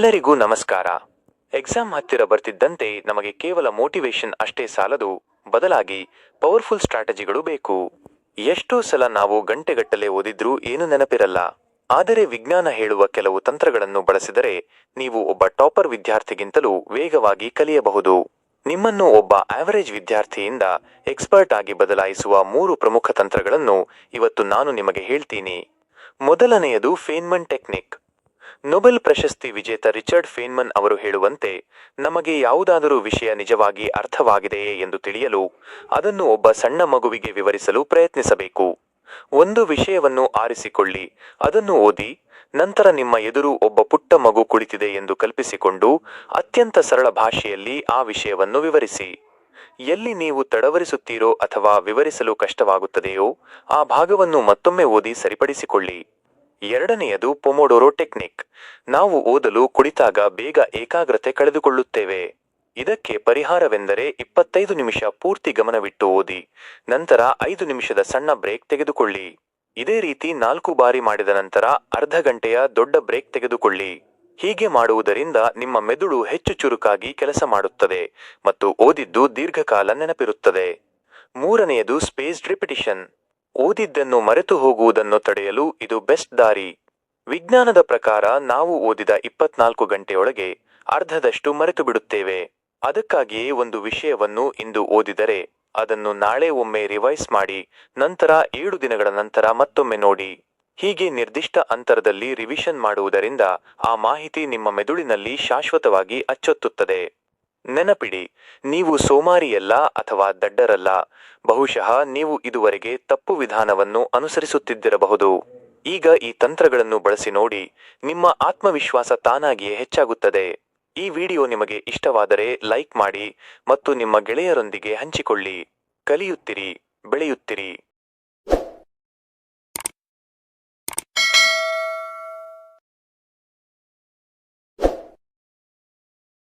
ಎಲ್ಲರಿಗೂ ನಮಸ್ಕಾರ. ಎಕ್ಸಾಮ್ ಹತ್ತಿರ ಬರ್ತಿದ್ದಂತೆ ನಮಗೆ ಕೇವಲ ಮೋಟಿವೇಶನ್ ಅಷ್ಟೇ ಸಾಲದು, ಬದಲಾಗಿ ಪವರ್ಫುಲ್ ಸ್ಟ್ರಾಟಜಿಗಳು ಬೇಕು. ಎಷ್ಟೋ ಸಲ ನಾವು ಗಂಟೆಗಟ್ಟಲೆ ಓದಿದ್ರೂ ಏನು ನೆನಪಿರಲ್ಲ. ಆದರೆ ವಿಜ್ಞಾನ ಹೇಳುವ ಕೆಲವು ತಂತ್ರಗಳನ್ನು ಬಳಸಿದರೆ ನೀವು ಒಬ್ಬ ಟಾಪರ್ ವಿದ್ಯಾರ್ಥಿಗಿಂತಲೂ ವೇಗವಾಗಿ ಕಲಿಯಬಹುದು. ನಿಮ್ಮನ್ನು ಒಬ್ಬ ಆವರೇಜ್ ವಿದ್ಯಾರ್ಥಿಯಿಂದ ಎಕ್ಸ್ಪರ್ಟ್ ಆಗಿ ಬದಲಾಯಿಸುವ 3 ಪ್ರಮುಖ ತಂತ್ರಗಳನ್ನು ಇವತ್ತು ನಾನು ನಿಮಗೆ ಹೇಳ್ತೀನಿ. ಮೊದಲನೆಯದು ಫೇನ್ಮನ್ ಟೆಕ್ನಿಕ್. ನೊಬೆಲ್ ಪ್ರಶಸ್ತಿ ವಿಜೇತ ರಿಚರ್ಡ್ ಫೇನ್ಮನ್ ಅವರು ಹೇಳುವಂತೆ, ನಮಗೆ ಯಾವುದಾದರೂ ವಿಷಯ ನಿಜವಾಗಿ ಅರ್ಥವಾಗಿದೆಯೇ ಎಂದು ತಿಳಿಯಲು ಅದನ್ನು ಒಬ್ಬ ಸಣ್ಣ ಮಗುವಿಗೆ ವಿವರಿಸಲು ಪ್ರಯತ್ನಿಸಬೇಕು. ಒಂದು ವಿಷಯವನ್ನು ಆರಿಸಿಕೊಳ್ಳಿ, ಅದನ್ನು ಓದಿ, ನಂತರ ನಿಮ್ಮ ಎದುರು ಒಬ್ಬ ಪುಟ್ಟ ಮಗು ಕುಳಿತಿದೆ ಎಂದು ಕಲ್ಪಿಸಿಕೊಂಡು ಅತ್ಯಂತ ಸರಳ ಭಾಷೆಯಲ್ಲಿ ಆ ವಿಷಯವನ್ನು ವಿವರಿಸಿ. ಎಲ್ಲಿ ನೀವು ತಡವರಿಸುತ್ತೀರೋ ಅಥವಾ ವಿವರಿಸಲು ಕಷ್ಟವಾಗುತ್ತದೆಯೋ ಆ ಭಾಗವನ್ನು ಮತ್ತೊಮ್ಮೆ ಓದಿ ಸರಿಪಡಿಸಿಕೊಳ್ಳಿ. ಎರಡನೆಯದು ಪೊಮೊಡೊರೊ ಟೆಕ್ನಿಕ್. ನಾವು ಓದಲು ಕುಳಿತಾಗ ಬೇಗ ಏಕಾಗ್ರತೆ ಕಳೆದುಕೊಳ್ಳುತ್ತೇವೆ. ಇದಕ್ಕೆ ಪರಿಹಾರವೆಂದರೆ 25 ನಿಮಿಷ ಪೂರ್ತಿ ಗಮನವಿಟ್ಟು ಓದಿ, ನಂತರ 5 ನಿಮಿಷದ ಸಣ್ಣ ಬ್ರೇಕ್ ತೆಗೆದುಕೊಳ್ಳಿ. ಇದೇ ರೀತಿ 4 ಬಾರಿ ಮಾಡಿದ ನಂತರ ಅರ್ಧ ಗಂಟೆಯ ದೊಡ್ಡ ಬ್ರೇಕ್ ತೆಗೆದುಕೊಳ್ಳಿ. ಹೀಗೆ ಮಾಡುವುದರಿಂದ ನಿಮ್ಮ ಮೆದುಳು ಹೆಚ್ಚು ಚುರುಕಾಗಿ ಕೆಲಸ ಮಾಡುತ್ತದೆ ಮತ್ತು ಓದಿದ್ದು ದೀರ್ಘಕಾಲ ನೆನಪಿರುತ್ತದೆ. ಮೂರನೆಯದು ಸ್ಪೇಸ್ಡ್ ರಿಪಿಟಿಷನ್. ಓದಿದ್ದನ್ನು ಮರೆತು ಹೋಗುವುದನ್ನು ತಡೆಯಲು ಇದು ಬೆಸ್ಟ್ ದಾರಿ. ವಿಜ್ಞಾನದ ಪ್ರಕಾರ ನಾವು ಓದಿದ 24 ಗಂಟೆಯೊಳಗೆ ಅರ್ಧದಷ್ಟು ಮರೆತು ಬಿಡುತ್ತೇವೆ. ಅದಕ್ಕಾಗಿಯೇ ಒಂದು ವಿಷಯವನ್ನು ಇಂದು ಓದಿದರೆ ಅದನ್ನು ನಾಳೆ ಒಮ್ಮೆ ರಿವೈಸ್ ಮಾಡಿ, ನಂತರ 7 ದಿನಗಳ ನಂತರ ಮತ್ತೊಮ್ಮೆ ನೋಡಿ. ಹೀಗೆ ನಿರ್ದಿಷ್ಟ ಅಂತರದಲ್ಲಿ ರಿವಿಷನ್ ಮಾಡುವುದರಿಂದ ಆ ಮಾಹಿತಿ ನಿಮ್ಮ ಮೆದುಳಿನಲ್ಲಿ ಶಾಶ್ವತವಾಗಿ ಅಚ್ಚೊತ್ತುತ್ತದೆ. ನೆನಪಿಡಿ, ನೀವು ಸೋಮಾರಿಯಲ್ಲ ಅಥವಾ ದಡ್ಡರಲ್ಲ. ಬಹುಶಃ ನೀವು ಇದುವರೆಗೆ ತಪ್ಪು ವಿಧಾನವನ್ನು ಅನುಸರಿಸುತ್ತಿದ್ದಿರಬಹುದು. ಈಗ ಈ ತಂತ್ರಗಳನ್ನು ಬಳಸಿ ನೋಡಿ, ನಿಮ್ಮ ಆತ್ಮವಿಶ್ವಾಸ ತಾನಾಗಿಯೇ ಹೆಚ್ಚಾಗುತ್ತದೆ. ಈ ವಿಡಿಯೋ ನಿಮಗೆ ಇಷ್ಟವಾದರೆ ಲೈಕ್ ಮಾಡಿ ಮತ್ತು ನಿಮ್ಮ ಗೆಳೆಯರೊಂದಿಗೆ ಹಂಚಿಕೊಳ್ಳಿ. ಕಲಿಯುತ್ತಿರಿ, ಬೆಳೆಯುತ್ತಿರಿ.